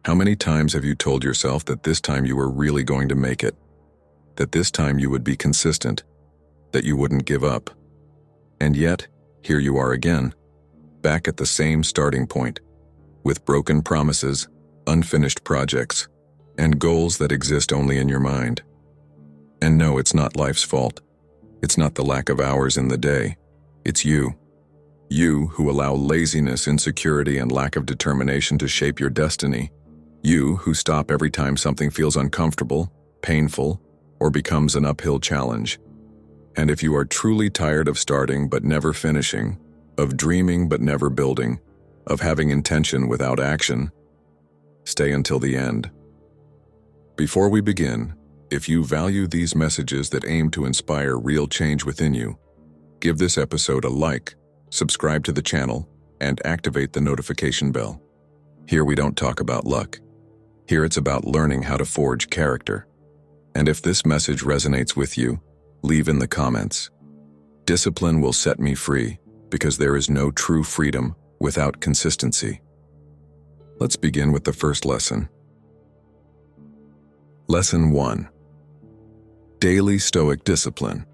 How many times have you told yourself that this time you were really going to make it? That this time you would be consistent? That you wouldn't give up? And yet, here you are again, back at the same starting point, with broken promises, unfinished projects, and goals that exist only in your mind. And no, it's not life's fault. It's not the lack of hours in the day. It's you. You who allow laziness, insecurity, and lack of determination to shape your destiny. You who stop every time something feels uncomfortable, painful, or becomes an uphill challenge. And if you are truly tired of starting but never finishing, of dreaming but never building, of having intention without action, stay until the end. Before we begin, if you value these messages that aim to inspire real change within you, give this episode a like, subscribe to the channel, and activate the notification bell. Here we don't talk about luck. Here it's about learning how to forge character. And if this message resonates with you, leave in the comments. Discipline will set me free, because there is no true freedom without consistency. Let's begin with the first lesson. Lesson 1. Daily Stoic Discipline.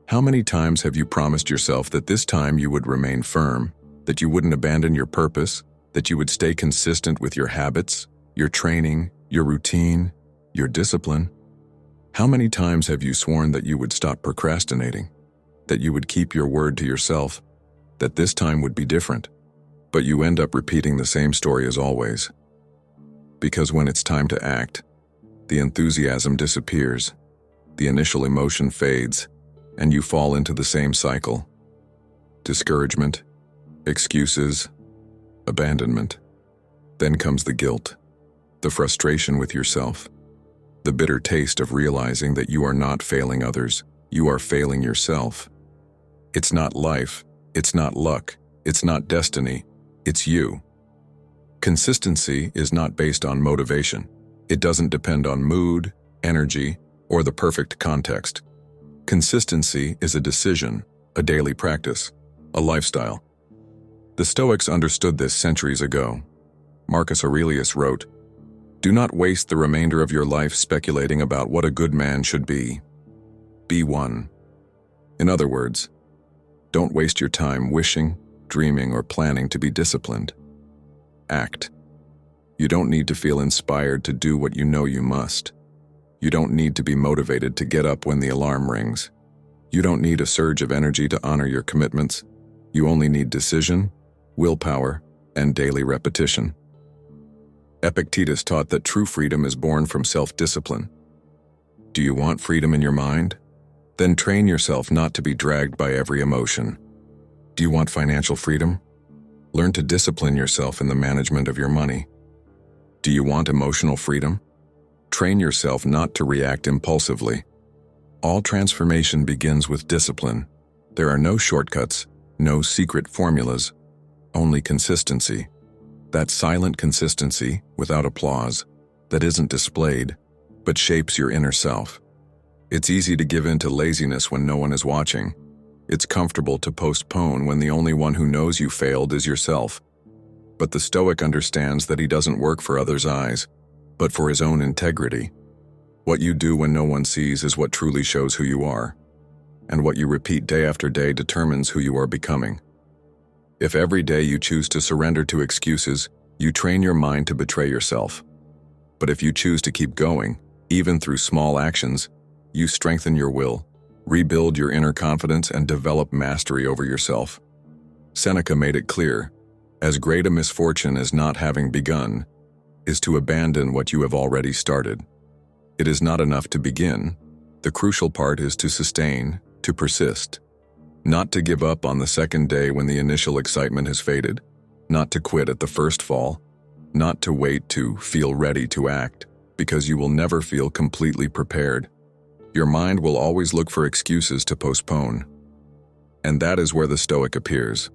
How many times have you promised yourself that this time you would remain firm, that you wouldn't abandon your purpose, that you would stay consistent with your habits, your training, your routine, your discipline? How many times have you sworn that you would stop procrastinating, that you would keep your word to yourself, that this time would be different, but you end up repeating the same story as always? Because when it's time to act, the enthusiasm disappears, the initial emotion fades, and you fall into the same cycle. Discouragement, excuses, abandonment. Then comes the guilt, the frustration with yourself, the bitter taste of realizing that you are not failing others, you are failing yourself. It's not life, it's not luck, it's not destiny, it's you. Consistency is not based on motivation. It doesn't depend on mood, energy, or the perfect context. Consistency is a decision, a daily practice, a lifestyle. The Stoics understood this centuries ago. Marcus Aurelius wrote, "Do not waste the remainder of your life speculating about what a good man should be. Be one." In other words, don't waste your time wishing, dreaming, or planning to be disciplined. Act. You don't need to feel inspired to do what you know you must. You don't need to be motivated to get up when the alarm rings. You don't need a surge of energy to honor your commitments. You only need decision, willpower, and daily repetition. Epictetus taught that true freedom is born from self-discipline. Do you want freedom in your mind? Then train yourself not to be dragged by every emotion. Do you want financial freedom? Learn to discipline yourself in the management of your money. Do you want emotional freedom? Train yourself not to react impulsively. All transformation begins with discipline. There are no shortcuts, no secret formulas, only consistency. That silent consistency, without applause, that isn't displayed, but shapes your inner self. It's easy to give in to laziness when no one is watching. It's comfortable to postpone when the only one who knows you failed is yourself. But the Stoic understands that he doesn't work for others' eyes, but for his own integrity. What you do when no one sees is what truly shows who you are, and what you repeat day after day determines who you are becoming. If every day you choose to surrender to excuses, you train your mind to betray yourself. But if you choose to keep going, even through small actions, you strengthen your will, rebuild your inner confidence, and develop mastery over yourself. Seneca made it clear, as great a misfortune as not having begun is to abandon what you have already started. It is not enough to begin. The crucial part is to sustain, to persist. Not to give up on the second day when the initial excitement has faded. Not to quit at the first fall. Not to wait to feel ready to act, because you will never feel completely prepared. Your mind will always look for excuses to postpone. And that is where the Stoic appears.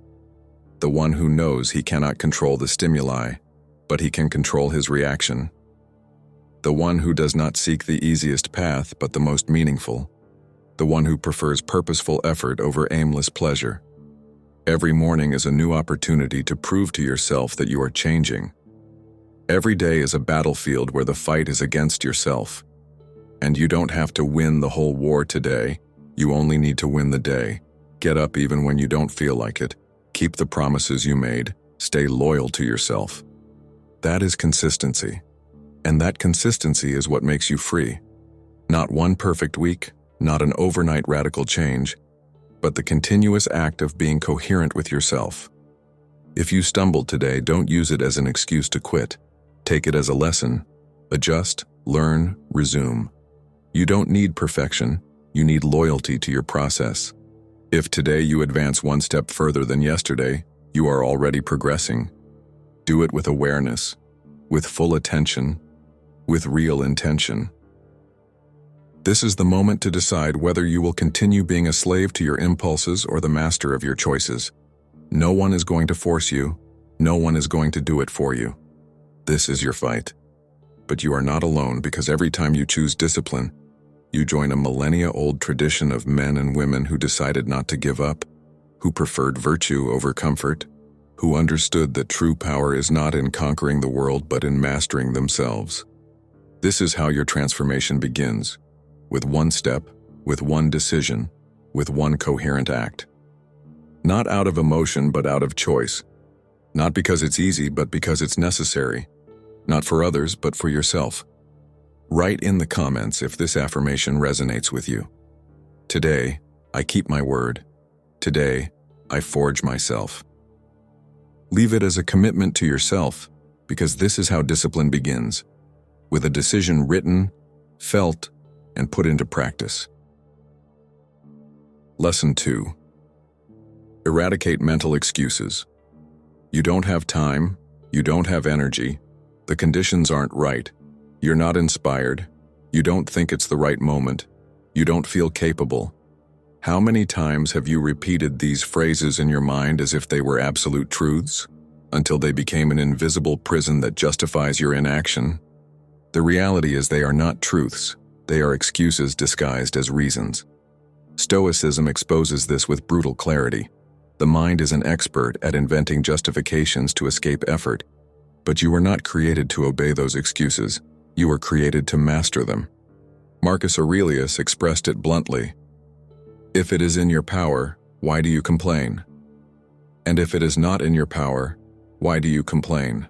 The one who knows he cannot control the stimuli, but he can control his reaction. The one who does not seek the easiest path, but the most meaningful. The one who prefers purposeful effort over aimless pleasure. Every morning is a new opportunity to prove to yourself that you are changing. Every day is a battlefield where the fight is against yourself. And you don't have to win the whole war today. You only need to win the day. Get up even when you don't feel like it. Keep the promises you made. Stay loyal to yourself. That is consistency. And that consistency is what makes you free. Not one perfect week, not an overnight radical change, but the continuous act of being coherent with yourself. If you stumbled today, don't use it as an excuse to quit. Take it as a lesson. Adjust, learn, resume. You don't need perfection. You need loyalty to your process. If today you advance one step further than yesterday, you are already progressing. Do it with awareness, with full attention, with real intention. This is the moment to decide whether you will continue being a slave to your impulses or the master of your choices. No one is going to force you. No one is going to do it for you. This is your fight. But you are not alone, because every time you choose discipline, you join a millennia-old tradition of men and women who decided not to give up, who preferred virtue over comfort, who understood that true power is not in conquering the world but in mastering themselves. This is how your transformation begins, with one step, with one decision, with one coherent act. Not out of emotion but out of choice. Not because it's easy but because it's necessary. Not for others but for yourself. Write in the comments if this affirmation resonates with you. Today, I keep my word. Today, I forge myself. Leave it as a commitment to yourself, because this is how discipline begins, with a decision written, felt, and put into practice. Lesson 2. Eradicate mental excuses. You don't have time, you don't have energy, the conditions aren't right, you're not inspired, you don't think it's the right moment, you don't feel capable. How many times have you repeated these phrases in your mind as if they were absolute truths, until they became an invisible prison that justifies your inaction? The reality is they are not truths, they are excuses disguised as reasons. Stoicism exposes this with brutal clarity. The mind is an expert at inventing justifications to escape effort, but you were not created to obey those excuses. You were created to master them. Marcus Aurelius expressed it bluntly. If it is in your power, why do you complain? And if it is not in your power, why do you complain?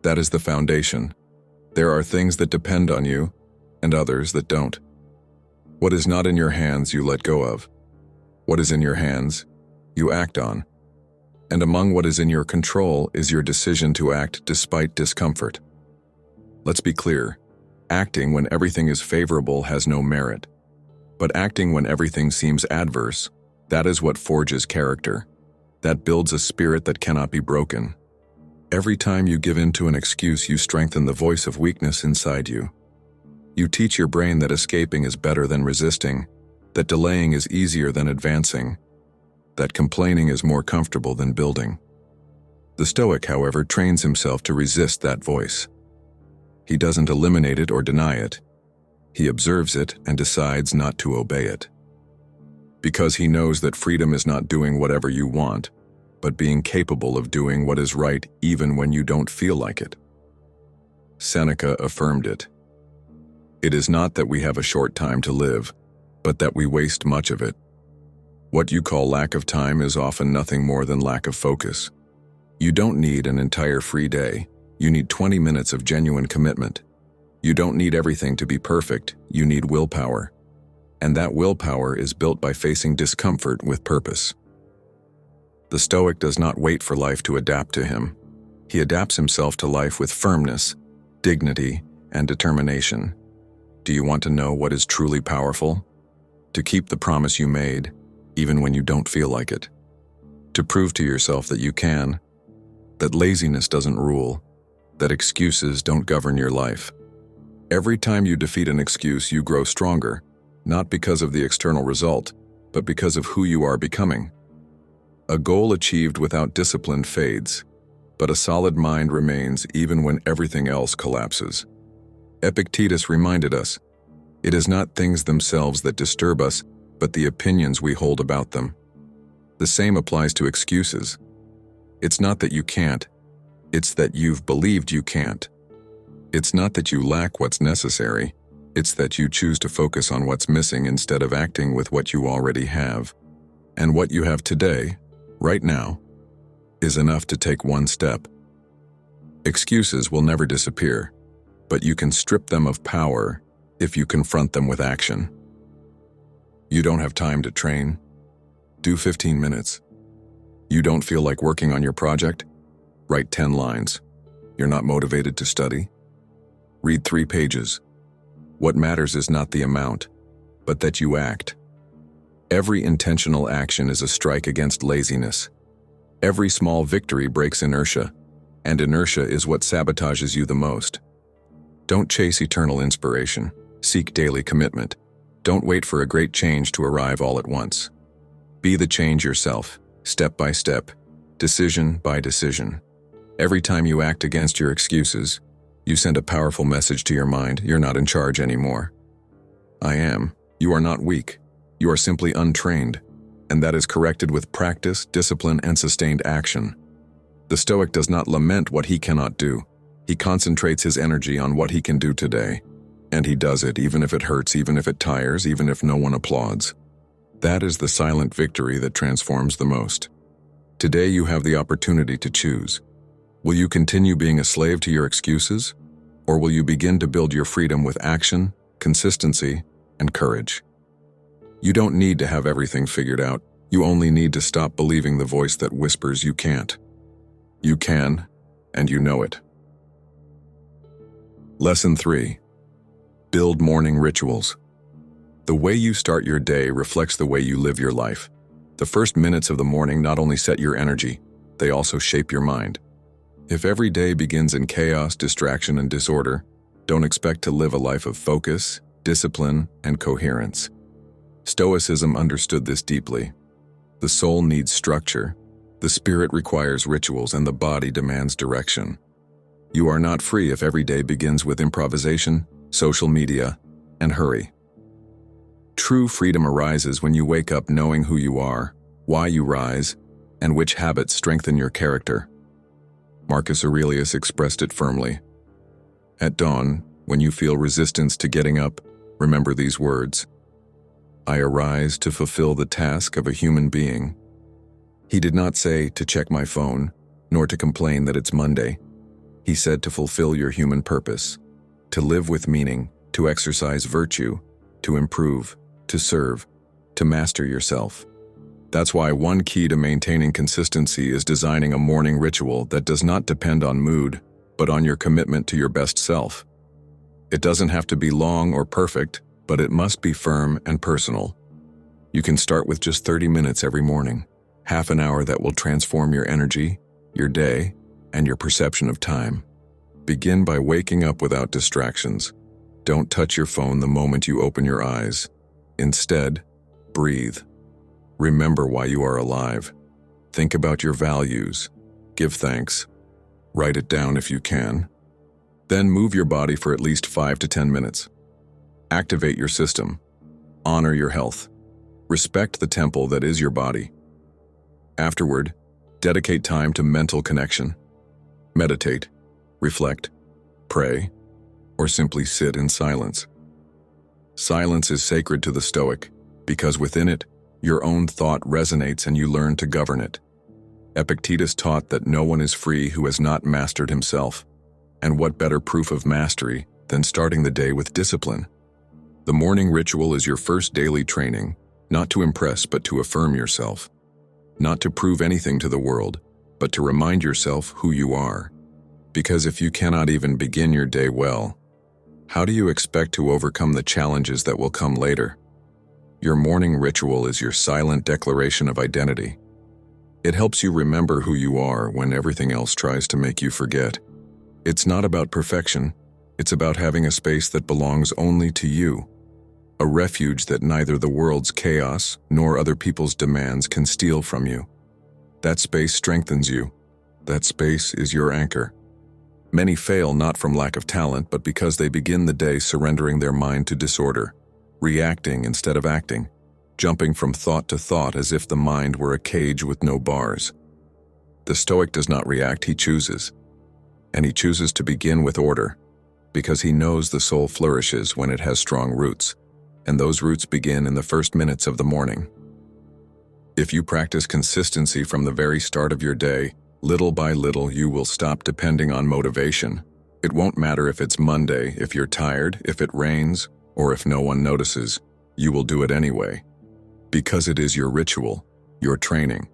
That is the foundation. There are things that depend on you, and others that don't. What is not in your hands, you let go of. What is in your hands, you act on. And among what is in your control is your decision to act despite discomfort. Let's be clear, acting when everything is favorable has no merit. But acting when everything seems adverse, that is what forges character. That builds a spirit that cannot be broken. Every time you give in to an excuse, you strengthen the voice of weakness inside you. You teach your brain that escaping is better than resisting, that delaying is easier than advancing, that complaining is more comfortable than building. The Stoic, however, trains himself to resist that voice. He doesn't eliminate it or deny it. He observes it and decides not to obey it. Because he knows that freedom is not doing whatever you want, but being capable of doing what is right even when you don't feel like it. Seneca affirmed it. It is not that we have a short time to live, but that we waste much of it. What you call lack of time is often nothing more than lack of focus. You don't need an entire free day. You need 20 minutes of genuine commitment. You don't need everything to be perfect. You need willpower. And that willpower is built by facing discomfort with purpose. The Stoic does not wait for life to adapt to him. He adapts himself to life with firmness, dignity, and determination. Do you want to know what is truly powerful? To keep the promise you made, even when you don't feel like it. To prove to yourself that you can, that laziness doesn't rule, that excuses don't govern your life. Every time you defeat an excuse, you grow stronger, not because of the external result, but because of who you are becoming. A goal achieved without discipline fades, but a solid mind remains even when everything else collapses. Epictetus reminded us, it is not things themselves that disturb us, but the opinions we hold about them. The same applies to excuses. It's not that you can't, It's that you've believed you can't. It's not that you lack what's necessary, it's that you choose to focus on what's missing instead of acting with what you already have. And what you have today, right now, is enough to take one step. Excuses will never disappear, but you can strip them of power if you confront them with action. You don't have time to train? Do 15 minutes. You don't feel like working on your project? Write 10 lines. You're not motivated to study? Read 3 pages. What matters is not the amount, but that you act. Every intentional action is a strike against laziness. Every small victory breaks inertia, and inertia is what sabotages you the most. Don't chase eternal inspiration. Seek daily commitment. Don't wait for a great change to arrive all at once. Be the change yourself, step by step, decision by decision. Every time you act against your excuses, you send a powerful message to your mind: you're not in charge anymore. I am. You are not weak. You are simply untrained, and that is corrected with practice, discipline, and sustained action. The Stoic does not lament what he cannot do. He concentrates his energy on what he can do today. And he does it even if it hurts, even if it tires, even if no one applauds. That is the silent victory that transforms the most. Today you have the opportunity to choose. Will you continue being a slave to your excuses? Or will you begin to build your freedom with action, consistency, and courage? You don't need to have everything figured out. You only need to stop believing the voice that whispers you can't. You can, and you know it. Lesson 3. Build morning rituals. The way you start your day reflects the way you live your life. The first minutes of the morning not only set your energy, they also shape your mind. If every day begins in chaos, distraction, and disorder, don't expect to live a life of focus, discipline, and coherence. Stoicism understood this deeply. The soul needs structure, the spirit requires rituals, and the body demands direction. You are not free if every day begins with improvisation, social media, and hurry. True freedom arises when you wake up knowing who you are, why you rise, and which habits strengthen your character. Marcus Aurelius expressed it firmly. At dawn, when you feel resistance to getting up, remember these words: I arise to fulfill the task of a human being. He did not say to check my phone, nor to complain that it's Monday. He said to fulfill your human purpose, to live with meaning, to exercise virtue, to improve, to serve, to master yourself. That's why one key to maintaining consistency is designing a morning ritual that does not depend on mood, but on your commitment to your best self. It doesn't have to be long or perfect, but it must be firm and personal. You can start with just 30 minutes every morning, half an hour that will transform your energy, your day, and your perception of time. Begin by waking up without distractions. Don't touch your phone the moment you open your eyes. Instead, breathe. Remember why you are alive. Think about your values. Give thanks. Write it down if you can. Then move your body for at least 5 to 10 minutes. Activate your system. Honor your health. Respect the temple that is your body. Afterward, dedicate time to mental connection. Meditate, reflect, pray, or simply sit in silence. Silence is sacred to the Stoic because within it, your own thought resonates and you learn to govern it. Epictetus taught that no one is free who has not mastered himself. And what better proof of mastery than starting the day with discipline? The morning ritual is your first daily training, not to impress but to affirm yourself. Not to prove anything to the world, but to remind yourself who you are. Because if you cannot even begin your day well, how do you expect to overcome the challenges that will come later? Your morning ritual is your silent declaration of identity. It helps you remember who you are when everything else tries to make you forget. It's not about perfection, it's about having a space that belongs only to you. A refuge that neither the world's chaos nor other people's demands can steal from you. That space strengthens you. That space is your anchor. Many fail not from lack of talent, but because they begin the day surrendering their mind to disorder, reacting instead of acting, jumping from thought to thought as if the mind were a cage with no bars. The Stoic does not react, he chooses. and he chooses to begin with order, because he knows the soul flourishes when it has strong roots, and those roots begin in the first minutes of the morning. If you practice consistency from the very start of your day, little by little you will stop depending on motivation. It won't matter if it's Monday, if you're tired, if it rains, or if no one notices, you will do it anyway. Because it is your ritual, your training,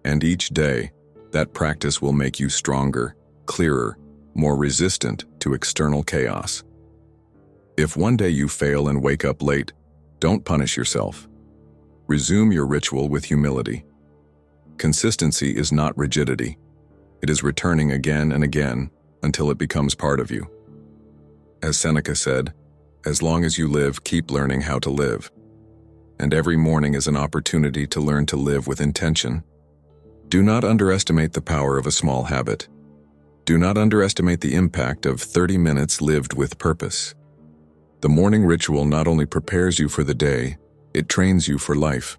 and each day, that practice will make you stronger, clearer, more resistant to external chaos. If one day you fail and wake up late, don't punish yourself. Resume your ritual with humility. Consistency is not rigidity. It is returning again and again until it becomes part of you. As Seneca said, as long as you live, keep learning how to live. And every morning is an opportunity to learn to live with intention. Do not underestimate the power of a small habit. Do not underestimate the impact of 30 minutes lived with purpose. The morning ritual not only prepares you for the day, it trains you for life.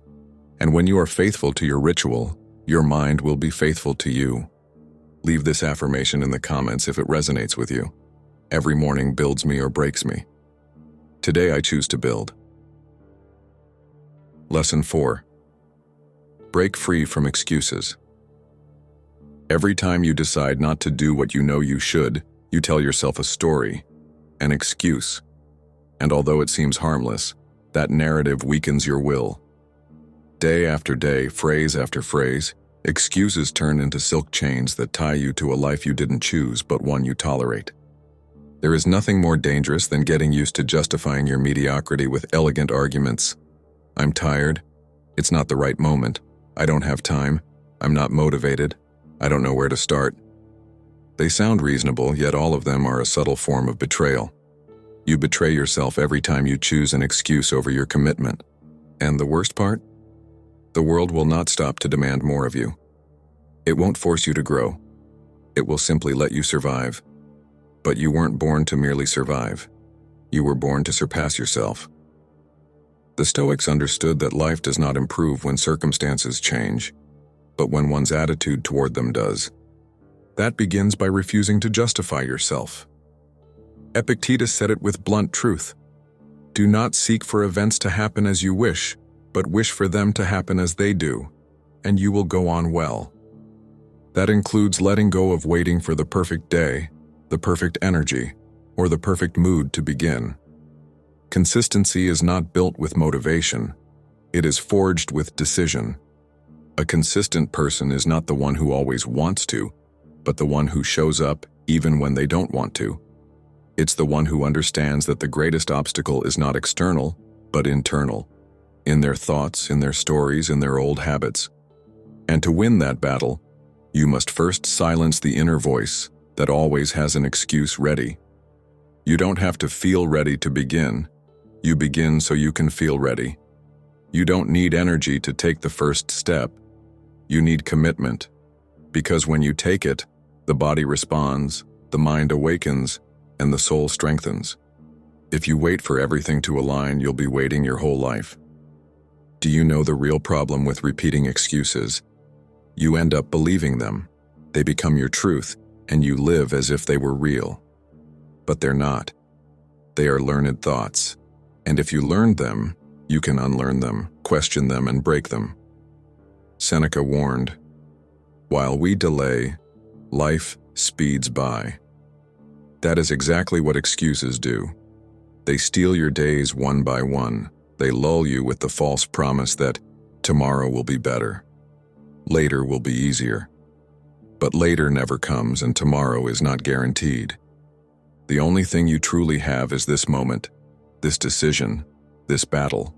And when you are faithful to your ritual, your mind will be faithful to you. Leave this affirmation in the comments if it resonates with you. Every morning builds me or breaks me. Today I choose to build. Lesson 4. Break free from excuses. Every time you decide not to do what you know you should, you tell yourself a story, an excuse. And although it seems harmless, that narrative weakens your will. Day after day, phrase after phrase, excuses turn into silk chains that tie you to a life you didn't choose but one you tolerate. There is nothing more dangerous than getting used to justifying your mediocrity with elegant arguments. I'm tired. It's not the right moment. I don't have time. I'm not motivated. I don't know where to start. They sound reasonable, yet all of them are a subtle form of betrayal. You betray yourself every time you choose an excuse over your commitment. And the worst part? The world will not stop to demand more of you. It won't force you to grow. It will simply let you survive. But you weren't born to merely survive. You were born to surpass yourself. The Stoics understood that life does not improve when circumstances change, but when one's attitude toward them does. That begins by refusing to justify yourself. Epictetus said it with blunt truth. Do not seek for events to happen as you wish, but wish for them to happen as they do, and you will go on well. That includes letting go of waiting for the perfect day, the perfect energy, or the perfect mood to begin. Consistency is not built with motivation. It is forged with decision. A consistent person is not the one who always wants to, but the one who shows up even when they don't want to. It's the one who understands that the greatest obstacle is not external, but internal, in their thoughts, in their stories, in their old habits. And to win that battle, you must first silence the inner voice that always has an excuse ready. You don't have to feel ready to begin. You begin so you can feel ready. You don't need energy to take the first step. You need commitment. Because when you take it, the body responds, the mind awakens, and the soul strengthens. If you wait for everything to align, you'll be waiting your whole life. Do you know the real problem with repeating excuses? You end up believing them. They become your truth, and you live as if they were real. But they're not. They are learned thoughts. And if you learned them, you can unlearn them, question them, and break them. Seneca warned, "While we delay, life speeds by." That is exactly what excuses do. They steal your days one by one. They lull you with the false promise that tomorrow will be better. Later will be easier. But later never comes, and tomorrow is not guaranteed. The only thing you truly have is this moment, this decision, this battle.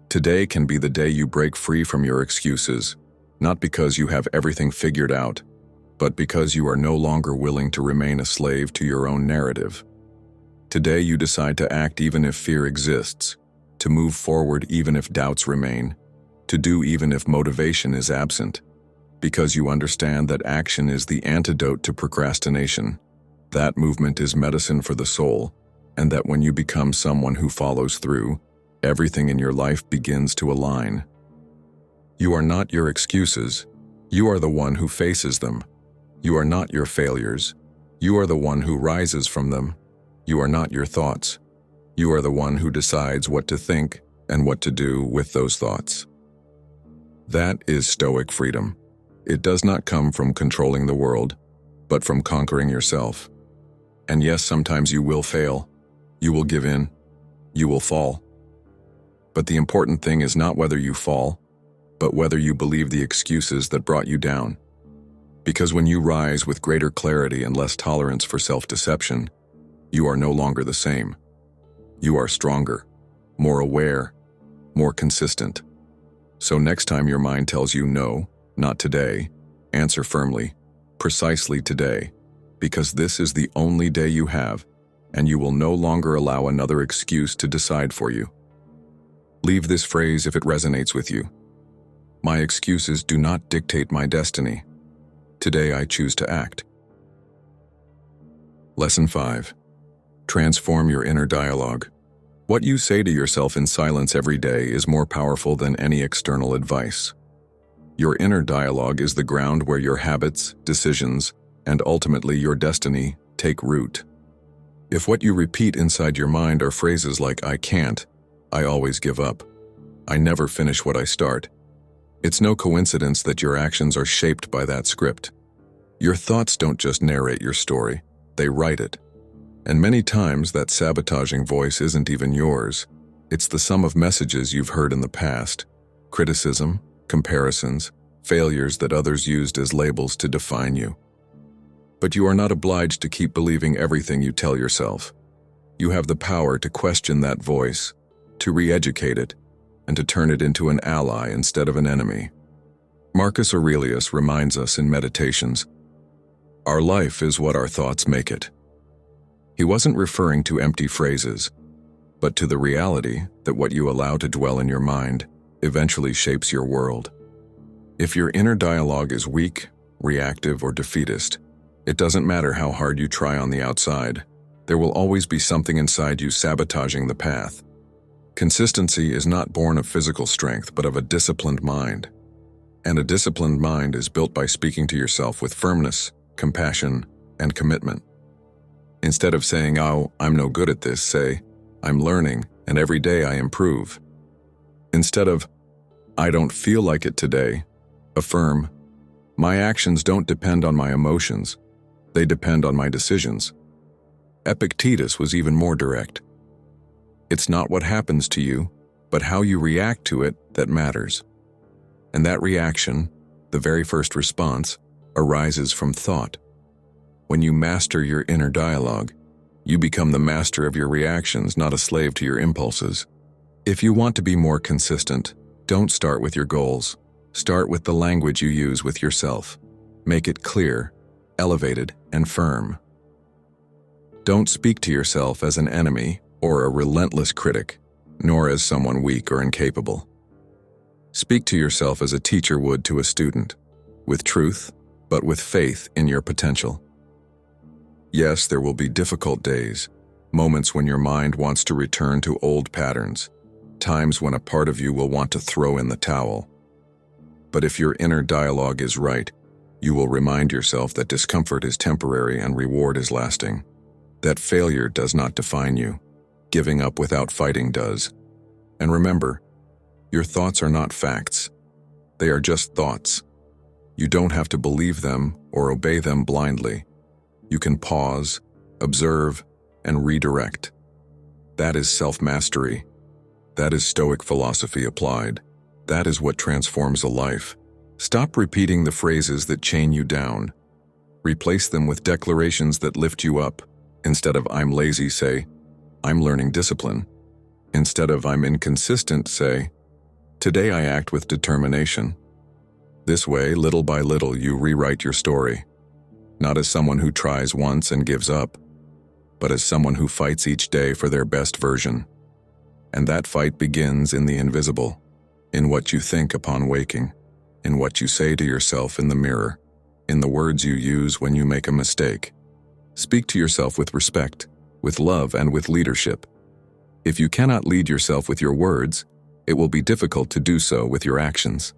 Today can be the day you break free from your excuses, not because you have everything figured out, but because you are no longer willing to remain a slave to your own narrative. Today you decide to act even if fear exists, to move forward even if doubts remain, to do even if motivation is absent, because you understand that action is the antidote to procrastination. That movement is medicine for the soul, and that when you become someone who follows through, everything in your life begins to align. You are not your excuses. You are the one who faces them. You are not your failures. You are the one who rises from them. You are not your thoughts. You are the one who decides what to think and what to do with those thoughts. That is Stoic freedom. It does not come from controlling the world, but from conquering yourself. And yes, sometimes you will fail. You will give in. You will fall. But the important thing is not whether you fall, but whether you believe the excuses that brought you down. Because when you rise with greater clarity and less tolerance for self-deception, you are no longer the same. You are stronger, more aware, more consistent. So next time your mind tells you no, not today, answer firmly, precisely today, because this is the only day you have, and you will no longer allow another excuse to decide for you. Leave this phrase if it resonates with you. My excuses do not dictate my destiny. Today I choose to act. Lesson 5. Transform your inner dialogue. What you say to yourself in silence every day is more powerful than any external advice. Your inner dialogue is the ground where your habits, decisions, and ultimately your destiny take root. If what you repeat inside your mind are phrases like "I can't," "I always give up," "I never finish what I start," it's no coincidence that your actions are shaped by that script. Your thoughts don't just narrate your story, they write it. And many times that sabotaging voice isn't even yours. It's the sum of messages you've heard in the past, criticism, comparisons, failures that others used as labels to define you. But you are not obliged to keep believing everything you tell yourself. You have the power to question that voice, to re-educate it, and to turn it into an ally instead of an enemy. Marcus Aurelius reminds us in Meditations, "Our life is what our thoughts make it." He wasn't referring to empty phrases, but to the reality that what you allow to dwell in your mind eventually shapes your world. If your inner dialogue is weak, reactive, or defeatist, it doesn't matter how hard you try on the outside, there will always be something inside you sabotaging the path. Consistency is not born of physical strength, but of a disciplined mind. And a disciplined mind is built by speaking to yourself with firmness, compassion, and commitment. Instead of saying, "Oh, I'm no good at this," say, "I'm learning, and every day I improve." Instead of, "I don't feel like it today," affirm, "My actions don't depend on my emotions, they depend on my decisions." Epictetus was even more direct. It's not what happens to you, but how you react to it that matters. And that reaction, the very first response, arises from thought. When you master your inner dialogue, you become the master of your reactions, not a slave to your impulses. If you want to be more consistent, don't start with your goals. Start with the language you use with yourself. Make it clear, elevated, and firm. Don't speak to yourself as an enemy or a relentless critic, nor as someone weak or incapable. Speak to yourself as a teacher would to a student, with truth, but with faith in your potential. Yes, there will be difficult days, moments when your mind wants to return to old patterns, times when a part of you will want to throw in the towel. But if your inner dialogue is right, you will remind yourself that discomfort is temporary and reward is lasting, that failure does not define you, giving up without fighting does. And remember, your thoughts are not facts. They are just thoughts. You don't have to believe them or obey them blindly. You can pause, observe, and redirect. That is self-mastery. That is Stoic philosophy applied. That is what transforms a life. Stop repeating the phrases that chain you down. Replace them with declarations that lift you up. Instead of "I'm lazy," say, "I'm learning discipline." Instead of "I'm inconsistent," say, "Today I act with determination." This way, little by little, you rewrite your story. Not as someone who tries once and gives up, but as someone who fights each day for their best version. And that fight begins in the invisible, in what you think upon waking, in what you say to yourself in the mirror, in the words you use when you make a mistake. Speak to yourself with respect, with love, and with leadership. If you cannot lead yourself with your words, it will be difficult to do so with your actions.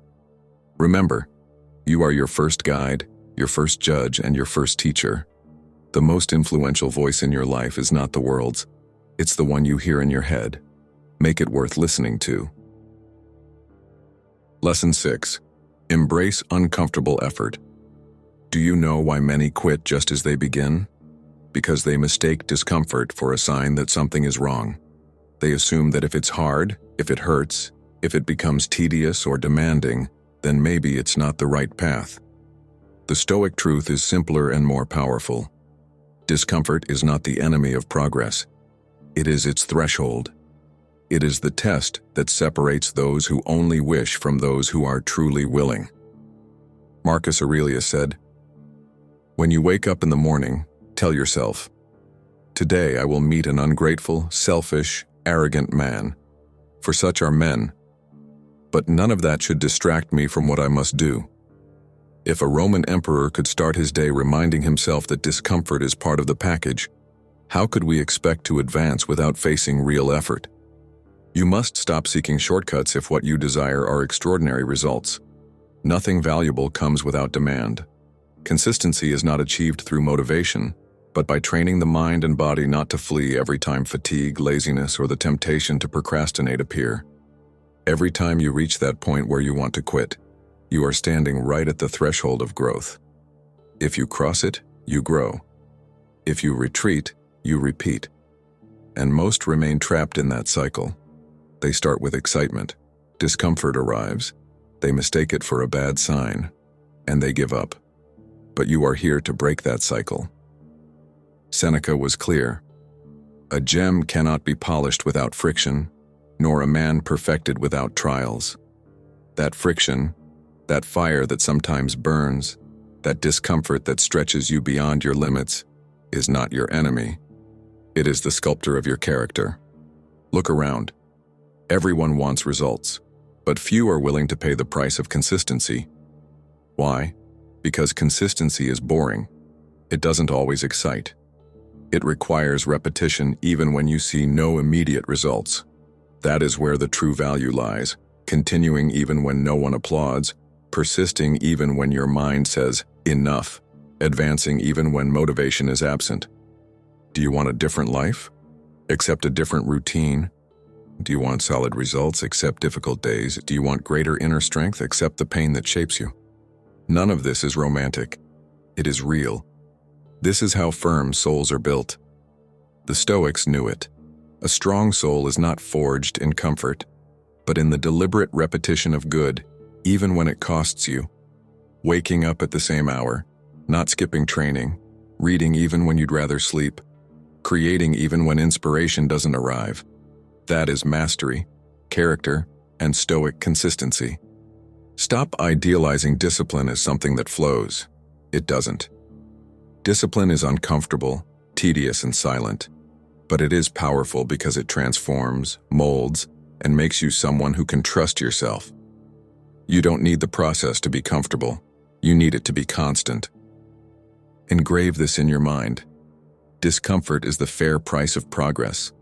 Remember, you are your first guide, your first judge, and your first teacher. The most influential voice in your life is not the world's. It's the one you hear in your head. Make it worth listening to. Lesson 6. Embrace uncomfortable effort. Do you know why many quit just as they begin? Because they mistake discomfort for a sign that something is wrong. They assume that if it's hard, if it hurts, if it becomes tedious or demanding, then maybe it's not the right path. The Stoic truth is simpler and more powerful. Discomfort is not the enemy of progress. It is its threshold. It is the test that separates those who only wish from those who are truly willing. Marcus Aurelius said, "When you wake up in the morning, tell yourself, 'Today I will meet an ungrateful, selfish, arrogant man,' for such are men. But none of that should distract me from what I must do." If a Roman emperor could start his day reminding himself that discomfort is part of the package, how could we expect to advance without facing real effort? You must stop seeking shortcuts if what you desire are extraordinary results. Nothing valuable comes without demand. Consistency is not achieved through motivation, but by training the mind and body not to flee every time fatigue, laziness, or the temptation to procrastinate appear. Every time you reach that point where you want to quit, you are standing right at the threshold of growth. If you cross it, you grow. If you retreat, you repeat. And most remain trapped in that cycle. They start with excitement. Discomfort arrives. They mistake it for a bad sign, and they give up. But you are here to break that cycle. Seneca was clear. A gem cannot be polished without friction, nor a man perfected without trials. That friction, that fire that sometimes burns, that discomfort that stretches you beyond your limits, is not your enemy. It is the sculptor of your character. Look around. Everyone wants results, but few are willing to pay the price of consistency. Why? Because consistency is boring. It doesn't always excite. It requires repetition even when you see no immediate results. That is where the true value lies, continuing even when no one applauds, persisting even when your mind says, enough, advancing even when motivation is absent. Do you want a different life? Accept a different routine? Do you want solid results? Accept difficult days? Do you want greater inner strength? Accept the pain that shapes you. None of this is romantic. It is real. This is how firm souls are built. The Stoics knew it. A strong soul is not forged in comfort, but in the deliberate repetition of good, even when it costs you. Waking up at the same hour, not skipping training, reading even when you'd rather sleep, creating even when inspiration doesn't arrive. That is mastery, character, and Stoic consistency. Stop idealizing discipline as something that flows. It doesn't. Discipline is uncomfortable, tedious, and silent, but it is powerful because it transforms, molds, and makes you someone who can trust yourself. You don't need the process to be comfortable. You need it to be constant. Engrave this in your mind. Discomfort is the fair price of progress.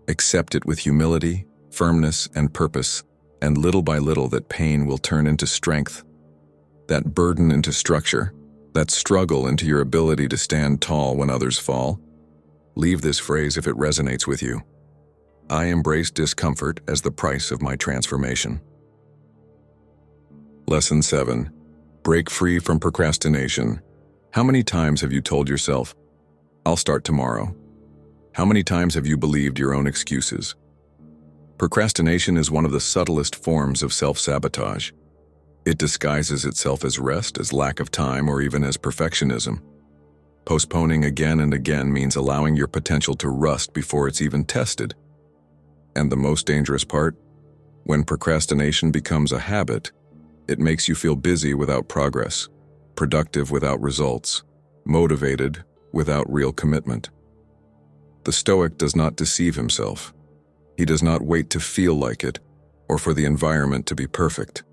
Accept it with humility, firmness, and purpose, and little by little that pain will turn into strength, that burden into structure, that struggle into your ability to stand tall when others fall. Leave this phrase if it resonates with you. I embrace discomfort as the price of my transformation. Lesson 7. Break free from procrastination. How many times have you told yourself, "I'll start tomorrow"? How many times have you believed your own excuses? Procrastination is one of the subtlest forms of self-sabotage. It disguises itself as rest, as lack of time, or even as perfectionism. Postponing again and again means allowing your potential to rust before it's even tested. And the most dangerous part? When procrastination becomes a habit, it makes you feel busy without progress, productive without results, motivated without real commitment. The Stoic does not deceive himself. He does not wait to feel like it, or for the environment to be perfect.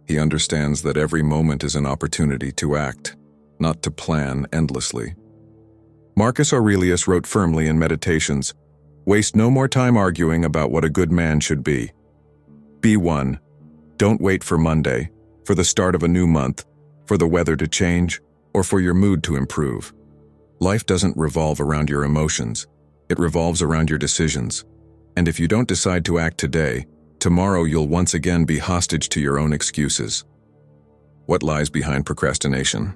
He understands that every moment is an opportunity to act, not to plan endlessly. Marcus Aurelius wrote firmly in Meditations, "Waste no more time arguing about what a good man should be. Be one. Don't wait for Monday, for the start of a new month, for the weather to change, or for your mood to improve. Life doesn't revolve around your emotions, it revolves around your decisions. And if you don't decide to act today, tomorrow you'll once again be hostage to your own excuses. What lies behind procrastination?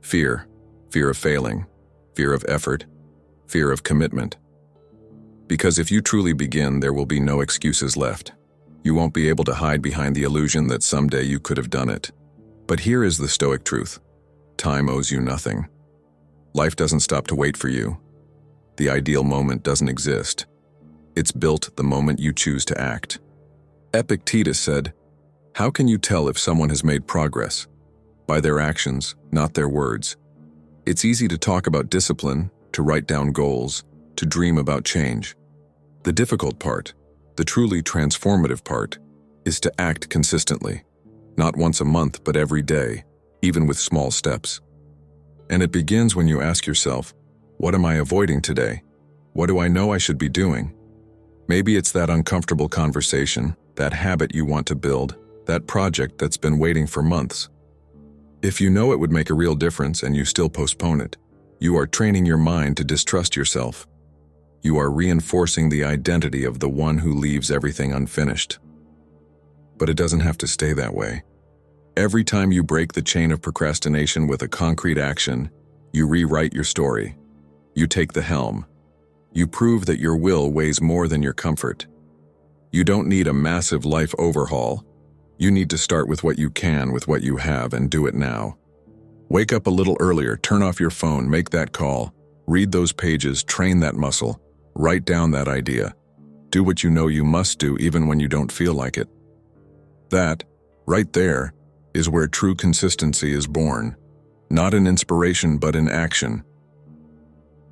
Fear. Fear of failing. Fear of effort. Fear of commitment. Because if you truly begin, there will be no excuses left. You won't be able to hide behind the illusion that someday you could have done it. But here is the Stoic truth. Time owes you nothing. Life doesn't stop to wait for you. The ideal moment doesn't exist. It's built the moment you choose to act. Epictetus said, "How can you tell if someone has made progress? By their actions, not their words." It's easy to talk about discipline, to write down goals, to dream about change. The difficult part, the truly transformative part, is to act consistently, not once a month but every day, even with small steps. And it begins when you ask yourself, what am I avoiding today? What do I know I should be doing? Maybe it's that uncomfortable conversation, that habit you want to build, that project that's been waiting for months. If you know it would make a real difference and you still postpone it, you are training your mind to distrust yourself. You are reinforcing the identity of the one who leaves everything unfinished. But it doesn't have to stay that way. Every time you break the chain of procrastination with a concrete action, you rewrite your story. You take the helm. You prove that your will weighs more than your comfort. You don't need a massive life overhaul. You need to start with what you can, with what you have, and do it now. Wake up a little earlier, turn off your phone, make that call, read those pages, train that muscle, write down that idea. Do what you know you must do even when you don't feel like it. That, right there, is where true consistency is born. Not in inspiration, but in action.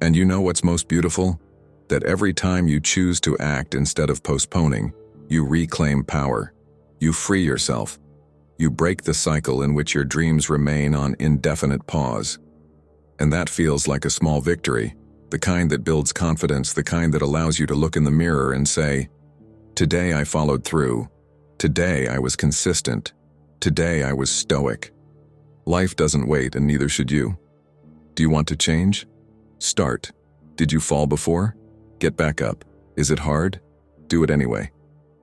And you know what's most beautiful? That every time you choose to act instead of postponing, you reclaim power. You free yourself. You break the cycle in which your dreams remain on indefinite pause. And that feels like a small victory, the kind that builds confidence, the kind that allows you to look in the mirror and say, "Today I followed through. Today I was consistent. Today I was stoic." Life doesn't wait, and neither should you. Do you want to change? Start. Did you fall before? Get back up. Is it hard? Do it anyway.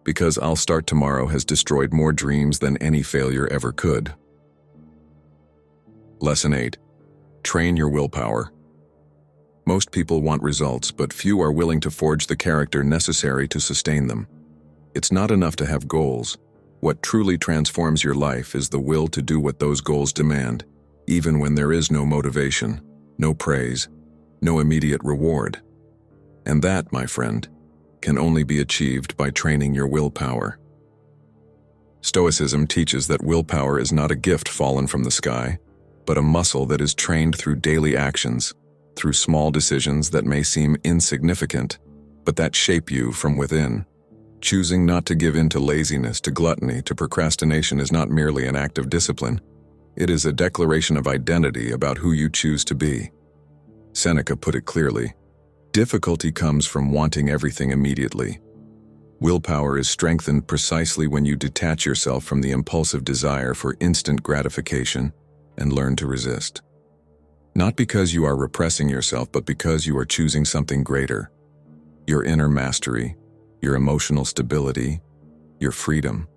Because I'll start tomorrow has destroyed more dreams than any failure ever could. Lesson 8. Train your willpower. Most people want results, but few are willing to forge the character necessary to sustain them. It's not enough to have goals. What truly transforms your life is the will to do what those goals demand, even when there is no motivation, no praise, no immediate reward. And that, my friend, can only be achieved by training your willpower. Stoicism teaches that willpower is not a gift fallen from the sky, but a muscle that is trained through daily actions, through small decisions that may seem insignificant, but that shape you from within. Choosing not to give in to laziness, to gluttony, to procrastination is not merely an act of discipline. It is a declaration of identity about who you choose to be. Seneca put it clearly, difficulty comes from wanting everything immediately. Willpower is strengthened precisely when you detach yourself from the impulsive desire for instant gratification and learn to resist. Not because you are repressing yourself, but because you are choosing something greater. Your inner mastery, your emotional stability, your freedom.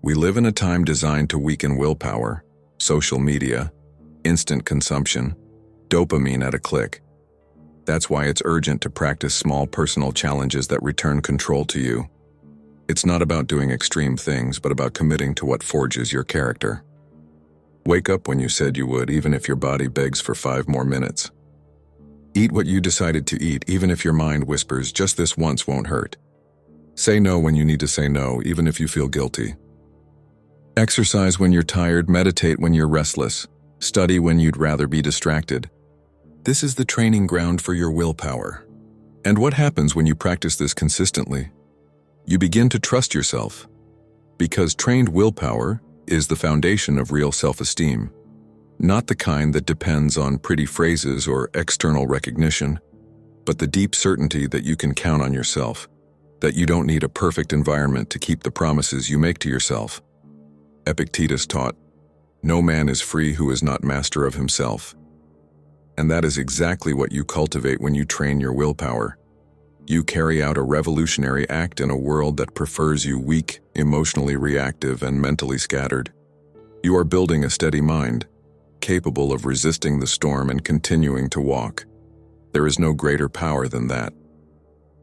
We live in a time designed to weaken willpower, social media, instant consumption, dopamine at a click. That's why it's urgent to practice small personal challenges that return control to you. It's not about doing extreme things, but about committing to what forges your character. Wake up when you said you would, even if your body begs for 5 more minutes. Eat what you decided to eat, even if your mind whispers, "Just this once won't hurt." Say no when you need to say no, even if you feel guilty. Exercise when you're tired, meditate when you're restless, study when you'd rather be distracted. This is the training ground for your willpower. And what happens when you practice this consistently? You begin to trust yourself, because trained willpower is the foundation of real self-esteem, not the kind that depends on pretty phrases or external recognition, but the deep certainty that you can count on yourself, that you don't need a perfect environment to keep the promises you make to yourself. Epictetus taught, "No man is free who is not master of himself." And that is exactly what you cultivate when you train your willpower. You carry out a revolutionary act in a world that prefers you weak, emotionally reactive, and mentally scattered. You are building a steady mind, capable of resisting the storm and continuing to walk. There is no greater power than that.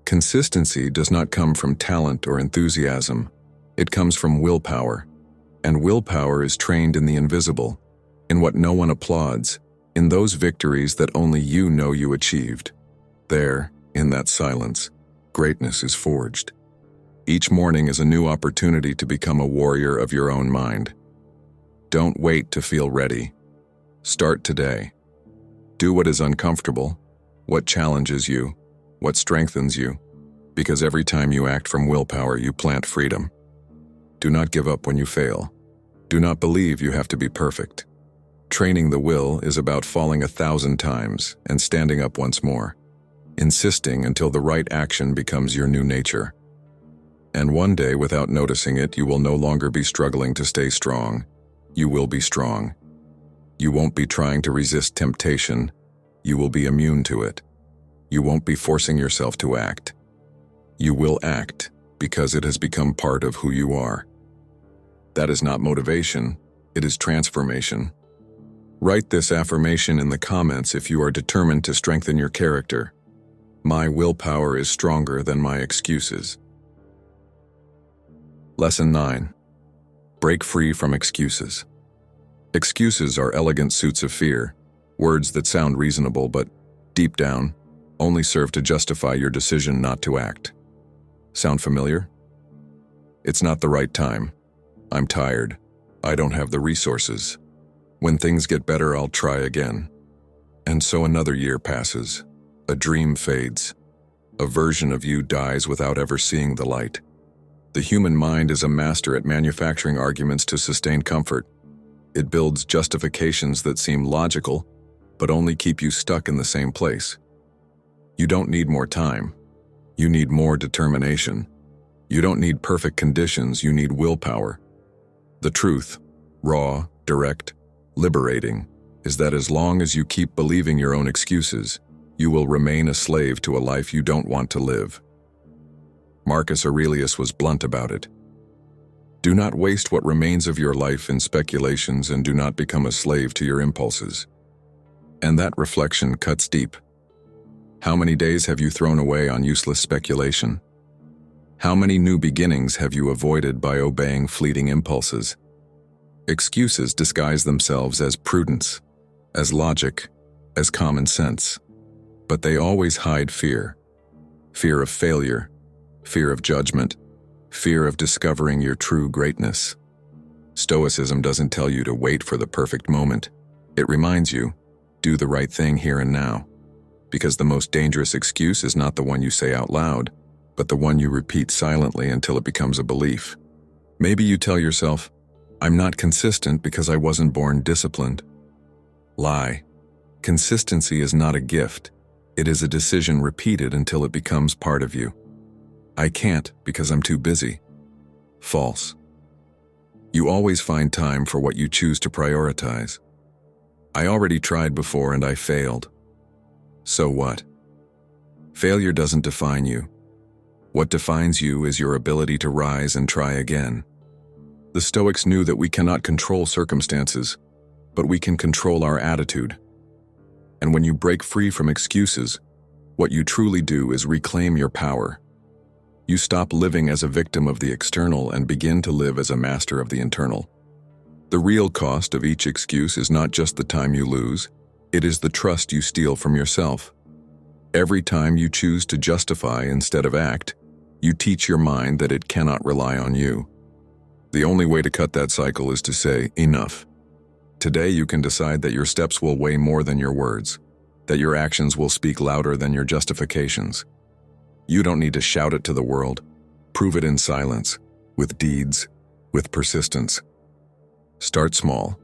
Consistency does not come from talent or enthusiasm. It comes from willpower. And willpower is trained in the invisible, in what no one applauds, in those victories that only you know you achieved. There, in that silence, greatness is forged. Each morning is a new opportunity to become a warrior of your own mind. Don't wait to feel ready. Start today. Do what is uncomfortable, what challenges you, what strengthens you, because every time you act from willpower, you plant freedom. Do not give up when you fail. Do not believe you have to be perfect. Training the will is about falling 1,000 times and standing up once more, insisting until the right action becomes your new nature. And one day, without noticing it, you will no longer be struggling to stay strong. You will be strong. You won't be trying to resist temptation. You will be immune to it. You won't be forcing yourself to act. You will act because it has become part of who you are. That is not motivation, it is transformation. Write this affirmation in the comments if you are determined to strengthen your character. My willpower is stronger than my excuses. Lesson 9. Break free from excuses. Excuses are elegant suits of fear, words that sound reasonable but, deep down, only serve to justify your decision not to act. Sound familiar? It's not the right time. I'm tired. I don't have the resources. When things get better, I'll try again. And so another year passes. A dream fades. A version of you dies without ever seeing the light. The human mind is a master at manufacturing arguments to sustain comfort. It builds justifications that seem logical, but only keep you stuck in the same place. You don't need more time. You need more determination. You don't need perfect conditions, you need willpower. The truth, raw, direct, liberating, is that as long as you keep believing your own excuses, you will remain a slave to a life you don't want to live. Marcus Aurelius was blunt about it. Do not waste what remains of your life in speculations and do not become a slave to your impulses. And that reflection cuts deep. How many days have you thrown away on useless speculation? How many new beginnings have you avoided by obeying fleeting impulses? Excuses disguise themselves as prudence, as logic, as common sense. But they always hide fear. Fear of failure, fear of judgment, fear of discovering your true greatness. Stoicism doesn't tell you to wait for the perfect moment. It reminds you, do the right thing here and now. Because the most dangerous excuse is not the one you say out loud, but the one you repeat silently until it becomes a belief. Maybe you tell yourself, I'm not consistent because I wasn't born disciplined. Lie. Consistency is not a gift. It is a decision repeated until it becomes part of you. I can't because I'm too busy. False. You always find time for what you choose to prioritize. I already tried before and I failed. So what? Failure doesn't define you. What defines you is your ability to rise and try again. The Stoics knew that we cannot control circumstances, but we can control our attitude. And when you break free from excuses, what you truly do is reclaim your power. You stop living as a victim of the external and begin to live as a master of the internal. The real cost of each excuse is not just the time you lose, it is the trust you steal from yourself. Every time you choose to justify instead of act, you teach your mind that it cannot rely on you. The only way to cut that cycle is to say, enough. Today you can decide that your steps will weigh more than your words, that your actions will speak louder than your justifications. You don't need to shout it to the world. Prove it in silence, with deeds, with persistence. Start small.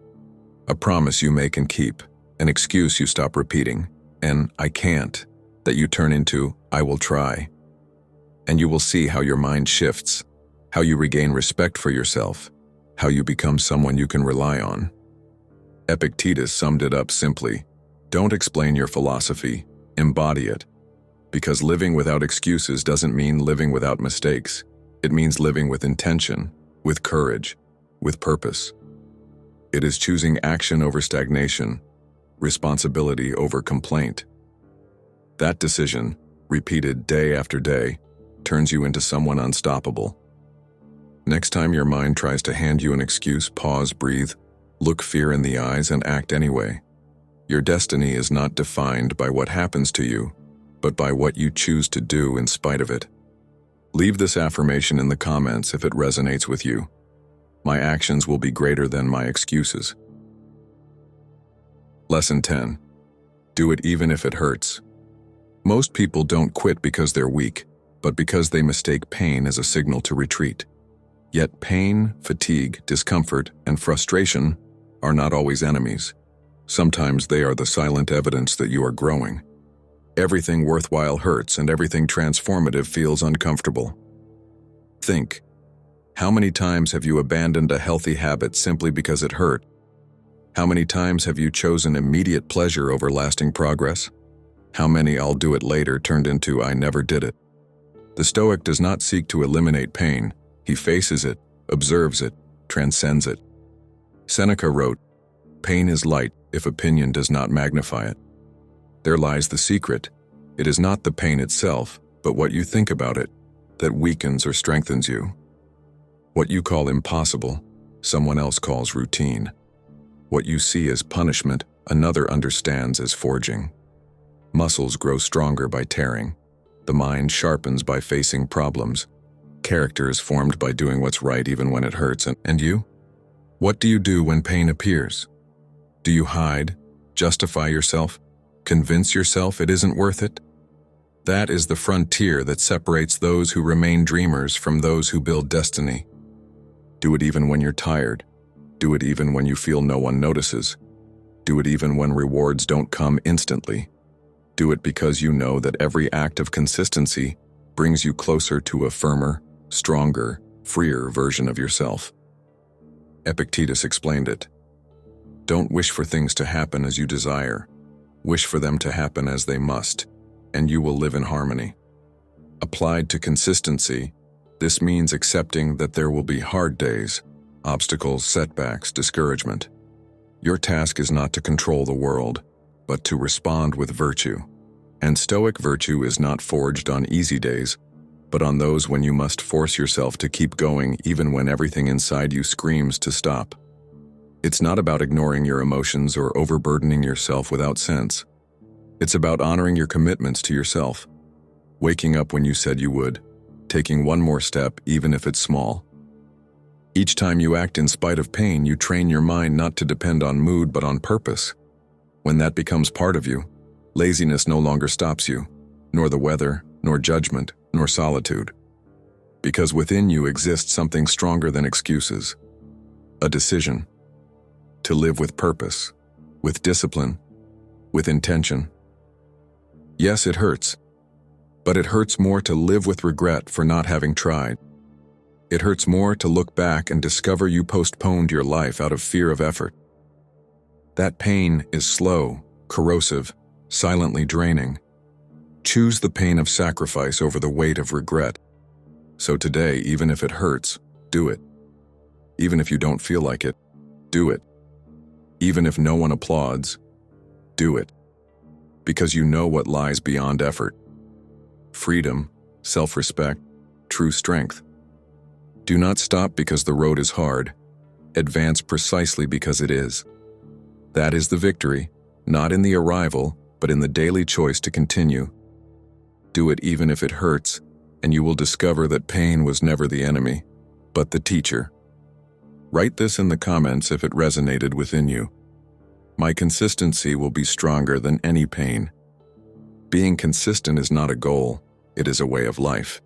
A promise you make and keep, an excuse you stop repeating, an I can't that you turn into I will try. And you will see how your mind shifts, how you regain respect for yourself, how you become someone you can rely on. Epictetus summed it up simply, Don't explain your philosophy, embody it. Because living without excuses doesn't mean living without mistakes. It means living with intention, with courage, with purpose. It is choosing action over stagnation, responsibility over complaint. That decision, repeated day after day, turns you into someone unstoppable. Next time your mind tries to hand you an excuse, pause, breathe, look fear in the eyes, and act anyway. Your destiny is not defined by what happens to you, but by what you choose to do in spite of it. Leave this affirmation in the comments if it resonates with you. My actions will be greater than my excuses. Lesson 10. Do it even if it hurts. Most people don't quit because they're weak, but because they mistake pain as a signal to retreat. Yet pain, fatigue, discomfort, and frustration are not always enemies. Sometimes they are the silent evidence that you are growing. Everything worthwhile hurts, and everything transformative feels uncomfortable. Think, how many times have you abandoned a healthy habit simply because it hurt? How many times have you chosen immediate pleasure over lasting progress? How many "I'll do it later" turned into "I never did it"? The Stoic does not seek to eliminate pain. He faces it, observes it, transcends it. Seneca wrote, "Pain is light if opinion does not magnify it." There lies the secret. It is not the pain itself, but what you think about it, that weakens or strengthens you. What you call impossible, someone else calls routine. What you see as punishment, another understands as forging. Muscles grow stronger by tearing. The mind sharpens by facing problems. Character is formed by doing what's right even when it hurts. And you? What do you do when pain appears? Do you hide, justify yourself, convince yourself it isn't worth it? That is the frontier that separates those who remain dreamers from those who build destiny. Do it even when you're tired. Do it even when you feel no one notices. Do it even when rewards don't come instantly. Do it because you know that every act of consistency brings you closer to a firmer, stronger, freer version of yourself. Epictetus explained it. Don't wish for things to happen as you desire. Wish for them to happen as they must, and you will live in harmony. Applied to consistency, this means accepting that there will be hard days, obstacles, setbacks, discouragement. Your task is not to control the world, but to respond with virtue. And Stoic virtue is not forged on easy days, but on those when you must force yourself to keep going even when everything inside you screams to stop. It's not about ignoring your emotions or overburdening yourself without sense. It's about honoring your commitments to yourself, waking up when you said you would, taking one more step even if it's small. Each time you act in spite of pain, you train your mind not to depend on mood but on purpose. When that becomes part of you, laziness no longer stops you, nor the weather, nor judgment, nor solitude. Because within you exists something stronger than excuses, a decision. To live with purpose, with discipline, with intention. Yes, it hurts, but it hurts more to live with regret for not having tried. It hurts more to look back and discover you postponed your life out of fear of effort. That pain is slow, corrosive, silently draining. Choose the pain of sacrifice over the weight of regret. So today, even if it hurts, do it. Even if you don't feel like it, do it. Even if no one applauds, do it. Because you know what lies beyond effort. Freedom, self-respect, true strength. Do not stop because the road is hard. Advance precisely because it is. That is the victory, not in the arrival, but in the daily choice to continue. Do it even if it hurts, and you will discover that pain was never the enemy, but the teacher. Write this in the comments if it resonated within you. My consistency will be stronger than any pain. Being consistent is not a goal, it is a way of life.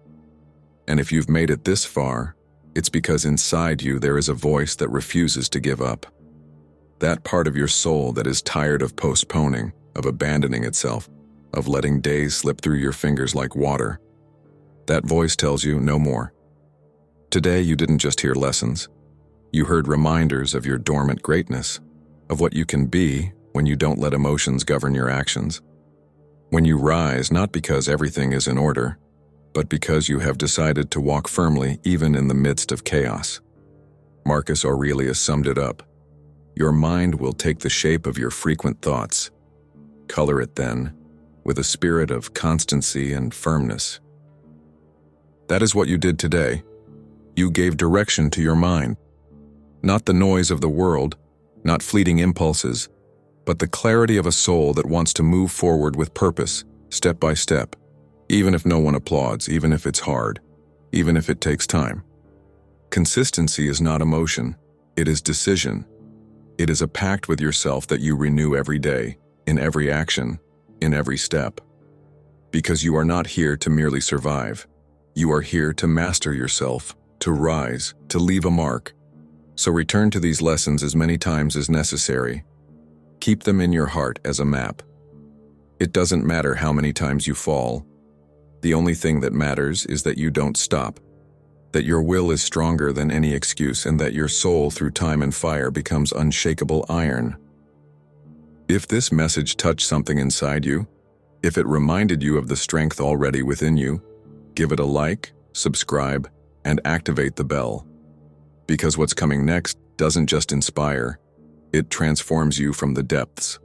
And if you've made it this far, it's because inside you there is a voice that refuses to give up. That part of your soul that is tired of postponing, of abandoning itself, of letting days slip through your fingers like water. That voice tells you no more. Today you didn't just hear lessons. You heard reminders of your dormant greatness, of what you can be when you don't let emotions govern your actions. When you rise not because everything is in order, but because you have decided to walk firmly even in the midst of chaos. Marcus Aurelius summed it up. Your mind will take the shape of your frequent thoughts. Color it then with a spirit of constancy and firmness. That is what you did today. You gave direction to your mind. Not the noise of the world, not fleeting impulses, but the clarity of a soul that wants to move forward with purpose, step by step, even if no one applauds, even if it's hard, even if it takes time. Consistency is not emotion, it is decision. It is a pact with yourself that you renew every day, in every action, in every step. Because you are not here to merely survive. You are here to master yourself, to rise, to leave a mark. So return to these lessons as many times as necessary. Keep them in your heart as a map. It doesn't matter how many times you fall. The only thing that matters is that you don't stop, that your will is stronger than any excuse, and that your soul through time and fire becomes unshakable iron. If this message touched something inside you, if it reminded you of the strength already within you, give it a like, subscribe, and activate the bell. Because what's coming next doesn't just inspire, it transforms you from the depths.